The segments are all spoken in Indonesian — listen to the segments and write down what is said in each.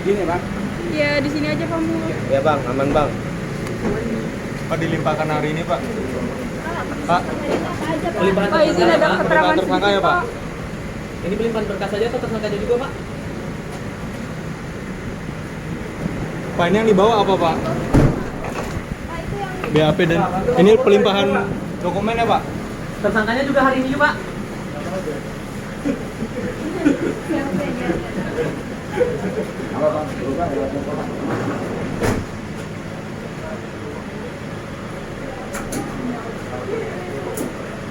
Gini bang? Ya di sini aja kamu. Ya bang, aman bang. Pak dilimpahkan hari ini Pak. Pak, Pelimpahan Pak izin ada pelimpahan keterangan tersangka ya Pak? Ini pelimpahan berkas saja atau tersangkanya juga pak? Pak ini yang dibawa apa Pak? BAP dan ini pelimpahan dokumen ya Pak? Tersangkanya juga hari ini juga pak?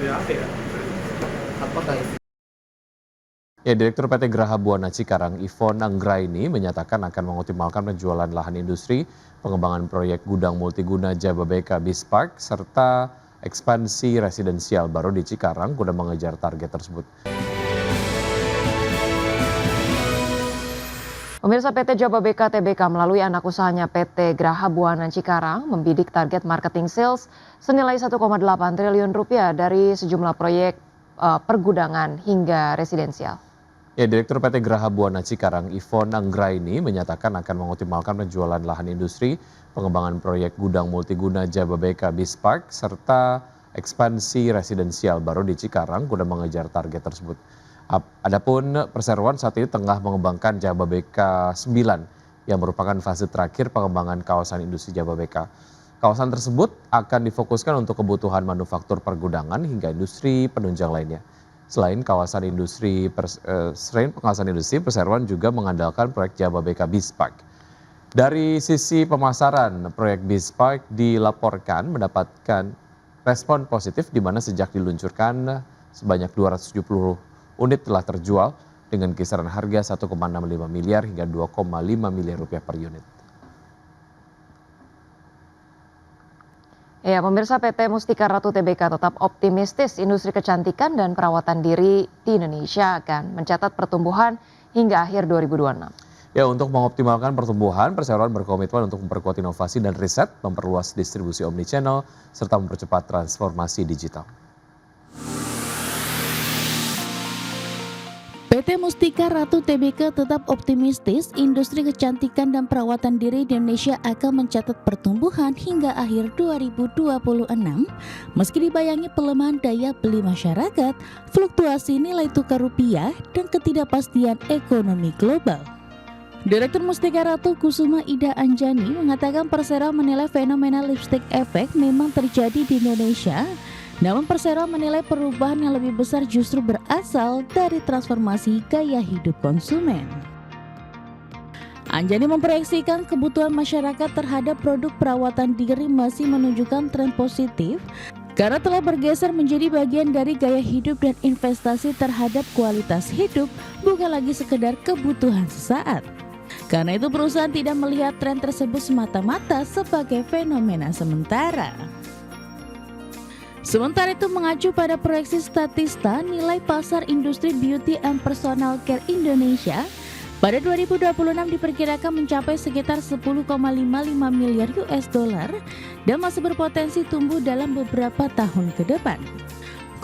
BAP ya? Apakah itu? Ya, Direktur PT Graha Buana Cikarang, Ivon Anggraini, menyatakan akan mengoptimalkan penjualan lahan industri, pengembangan proyek gudang multiguna Jababeka Beach Park, serta ekspansi residensial baru di Cikarang guna mengejar target tersebut. Pemirsa, PT Jababeka Tbk melalui anak usahanya PT Graha Buana Cikarang membidik target marketing sales senilai 1,8 triliun rupiah dari sejumlah proyek pergudangan hingga residensial. Ya, Direktur PT Graha Buana Cikarang, Ivon Anggraini, menyatakan akan mengoptimalkan penjualan lahan industri, pengembangan proyek gudang multiguna Jababeka Beach Park, serta ekspansi residensial baru di Cikarang guna mengejar target tersebut. Adapun perseroan saat ini tengah mengembangkan Jababeka 9 yang merupakan fase terakhir pengembangan kawasan industri Jababeka. Kawasan tersebut akan difokuskan untuk kebutuhan manufaktur pergudangan hingga industri penunjang lainnya. Selain pengawasan industri, perseroan juga mengandalkan proyek Jababeka Beach Park. Dari sisi pemasaran, proyek Beach Park dilaporkan mendapatkan respon positif di mana sejak diluncurkan sebanyak 270 unit telah terjual dengan kisaran harga 1,65 miliar hingga 2,5 miliar rupiah per unit. Ya, pemirsa, PT Mustika Ratu Tbk tetap optimistis industri kecantikan dan perawatan diri di Indonesia akan mencatat pertumbuhan hingga akhir 2026. Ya, untuk mengoptimalkan pertumbuhan, perseroan berkomitmen untuk memperkuat inovasi dan riset, memperluas distribusi omnichannel, serta mempercepat transformasi digital. PT Mustika Ratu Tbk tetap optimistis industri kecantikan dan perawatan diri di Indonesia akan mencatat pertumbuhan hingga akhir 2026 meski dibayangi pelemahan daya beli masyarakat, fluktuasi nilai tukar rupiah, dan ketidakpastian ekonomi global. Direktur Mustika Ratu Kusuma Ida Anjani mengatakan perseroan menilai fenomena lipstick effect memang terjadi di Indonesia. Namun perseroan menilai perubahan yang lebih besar justru berasal dari transformasi gaya hidup konsumen. Anjani memproyeksikan kebutuhan masyarakat terhadap produk perawatan diri masih menunjukkan tren positif karena telah bergeser menjadi bagian dari gaya hidup dan investasi terhadap kualitas hidup, bukan lagi sekedar kebutuhan sesaat. Karena itu perusahaan tidak melihat tren tersebut semata-mata sebagai fenomena sementara. Sementara itu, mengacu pada proyeksi Statista, nilai pasar industri beauty and personal care Indonesia pada 2026 diperkirakan mencapai sekitar 10,55 miliar US dollar dan masih berpotensi tumbuh dalam beberapa tahun ke depan.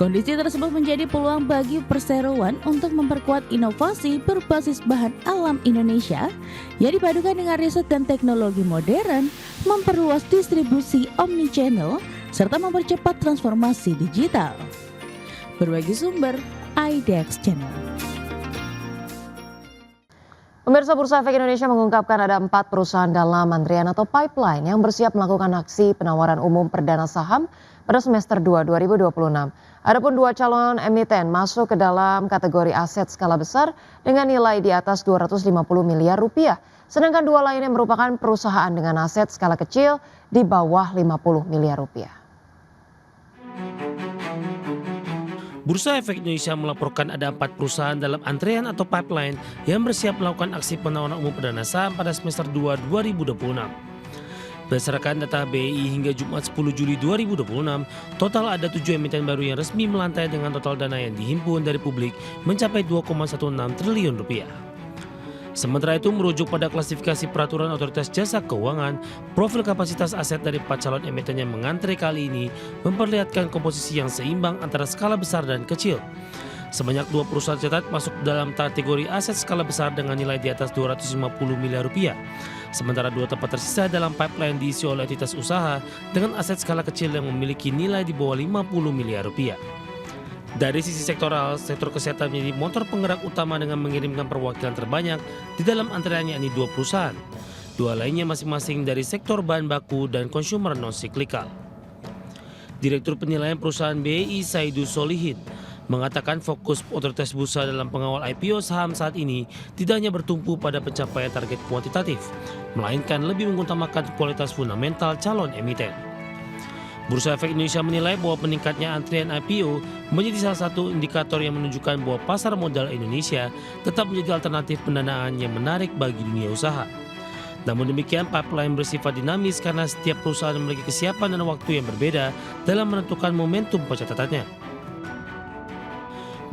Kondisi tersebut menjadi peluang bagi perseroan untuk memperkuat inovasi berbasis bahan alam Indonesia yang dipadukan dengan riset dan teknologi modern, memperluas distribusi omnichannel, serta mempercepat transformasi digital. Berbagi sumber, IDX Channel. Pemirsa, Bursa Efek Indonesia mengungkapkan ada 4 perusahaan dalam antrian atau pipeline yang bersiap melakukan aksi penawaran umum perdana saham pada semester 2 2026. Adapun 2 calon emiten masuk ke dalam kategori aset skala besar dengan nilai di atas 250 miliar rupiah. Sedangkan 2 lainnya merupakan perusahaan dengan aset skala kecil di bawah 50 miliar rupiah. Bursa Efek Indonesia melaporkan ada 4 perusahaan dalam antrean atau pipeline yang bersiap melakukan aksi penawaran umum perdana saham pada semester 2 2026. Berdasarkan data BI hingga Jumat 10 Juli 2026, total ada 7 emiten baru yang resmi melantai dengan total dana yang dihimpun dari publik mencapai 2,16 triliun rupiah. Sementara itu, merujuk pada klasifikasi peraturan Otoritas Jasa Keuangan, profil kapasitas aset dari 4 calon emiten yang mengantre kali ini memperlihatkan komposisi yang seimbang antara skala besar dan kecil. Sebanyak 2 perusahaan tercatat masuk dalam kategori aset skala besar dengan nilai di atas 250 miliar rupiah. Sementara 2 tempat tersisa dalam pipeline diisi oleh entitas usaha dengan aset skala kecil yang memiliki nilai di bawah 50 miliar rupiah. Dari sisi sektoral, sektor kesehatan menjadi motor penggerak utama dengan mengirimkan perwakilan terbanyak di dalam antreannya, yakni 2 perusahaan. 2 lainnya masing-masing dari sektor bahan baku dan konsumer non-siklikal. Direktur Penilaian Perusahaan BI Saidu Solihin mengatakan fokus otoritas bursa dalam pengawal IPO saham saat ini tidak hanya bertumpu pada pencapaian target kuantitatif, melainkan lebih mengutamakan kualitas fundamental calon emiten. Bursa Efek Indonesia menilai bahwa meningkatnya antrian IPO menjadi salah satu indikator yang menunjukkan bahwa pasar modal Indonesia tetap menjadi alternatif pendanaan yang menarik bagi dunia usaha. Namun demikian, pipeline bersifat dinamis karena setiap perusahaan memiliki kesiapan dan waktu yang berbeda dalam menentukan momentum pencatatannya.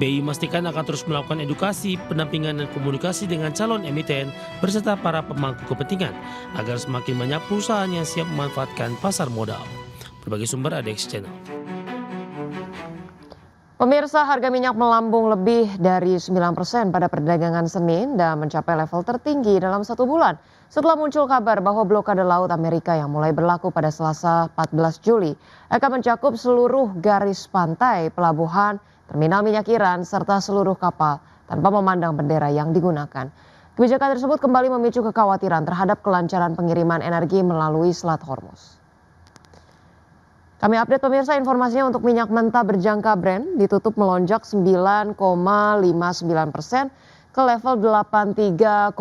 BI memastikan akan terus melakukan edukasi, pendampingan dan komunikasi dengan calon emiten beserta para pemangku kepentingan agar semakin banyak perusahaan yang siap memanfaatkan pasar modal. Berbagai sumber ada X Channel. Pemirsa, harga minyak melambung lebih dari 9% pada perdagangan Senin dan mencapai level tertinggi dalam 1 bulan. Setelah muncul kabar bahwa blokade laut Amerika yang mulai berlaku pada Selasa 14 Juli akan mencakup seluruh garis pantai, pelabuhan, terminal minyak Iran, serta seluruh kapal tanpa memandang bendera yang digunakan. Kebijakan tersebut kembali memicu kekhawatiran terhadap kelancaran pengiriman energi melalui Selat Hormuz. Kami update pemirsa informasinya untuk minyak mentah berjangka Brent ditutup melonjak 9,59% ke level 83,3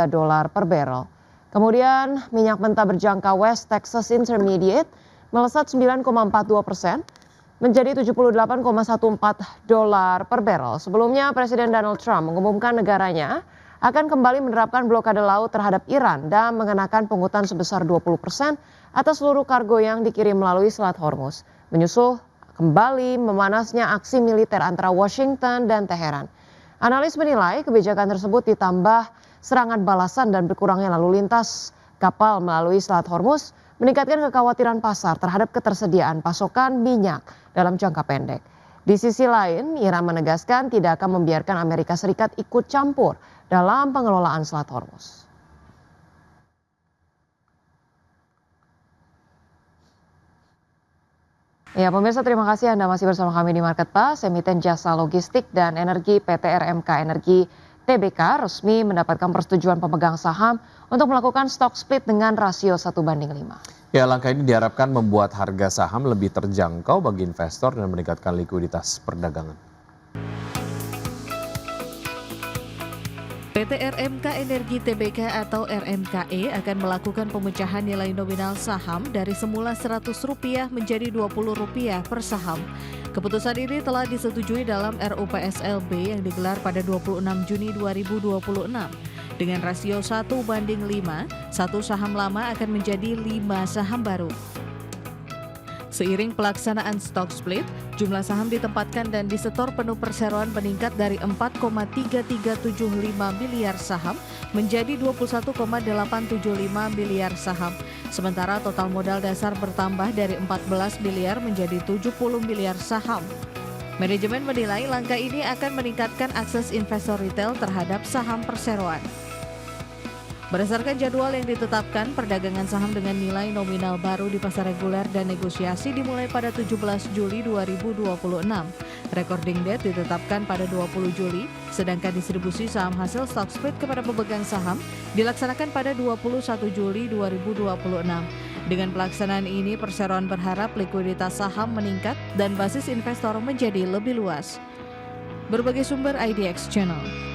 dolar per barrel. Kemudian minyak mentah berjangka West Texas Intermediate melesat 9,42% menjadi 78,14 dolar per barrel. Sebelumnya Presiden Donald Trump mengumumkan negaranya akan kembali menerapkan blokade laut terhadap Iran dan mengenakan pungutan sebesar 20% atas seluruh kargo yang dikirim melalui Selat Hormuz, menyusul kembali memanasnya aksi militer antara Washington dan Teheran. Analis menilai kebijakan tersebut ditambah serangan balasan dan berkurangnya lalu lintas kapal melalui Selat Hormuz meningkatkan kekhawatiran pasar terhadap ketersediaan pasokan minyak dalam jangka pendek. Di sisi lain, Iran menegaskan tidak akan membiarkan Amerika Serikat ikut campur dalam pengelolaan Selat Hormuz. Ya pemirsa, terima kasih Anda masih bersama kami di Market Pass. Emiten jasa logistik dan energi PT RMK Energi TBK resmi mendapatkan persetujuan pemegang saham untuk melakukan stock split dengan rasio 1:5. Ya, langkah ini diharapkan membuat harga saham lebih terjangkau bagi investor dan meningkatkan likuiditas perdagangan. PT RMK Energi TBK atau RMKE akan melakukan pemecahan nilai nominal saham dari semula Rp100 menjadi Rp20 per saham. Keputusan ini telah disetujui dalam RUPSLB yang digelar pada 26 Juni 2026. Dengan rasio 1:5, satu saham lama akan menjadi 5 saham baru. Seiring pelaksanaan stock split, jumlah saham ditempatkan dan disetor penuh perseroan meningkat dari 4,3375 miliar saham menjadi 21,875 miliar saham. Sementara total modal dasar bertambah dari 14 miliar menjadi 70 miliar saham. Manajemen menilai langkah ini akan meningkatkan akses investor retail terhadap saham perseroan. Berdasarkan jadwal yang ditetapkan, perdagangan saham dengan nilai nominal baru di pasar reguler dan negosiasi dimulai pada 17 Juli 2026. Recording date ditetapkan pada 20 Juli, sedangkan distribusi saham hasil stock split kepada pemegang saham dilaksanakan pada 21 Juli 2026. Dengan pelaksanaan ini, perseroan berharap likuiditas saham meningkat dan basis investor menjadi lebih luas. Berbagai sumber IDX Channel.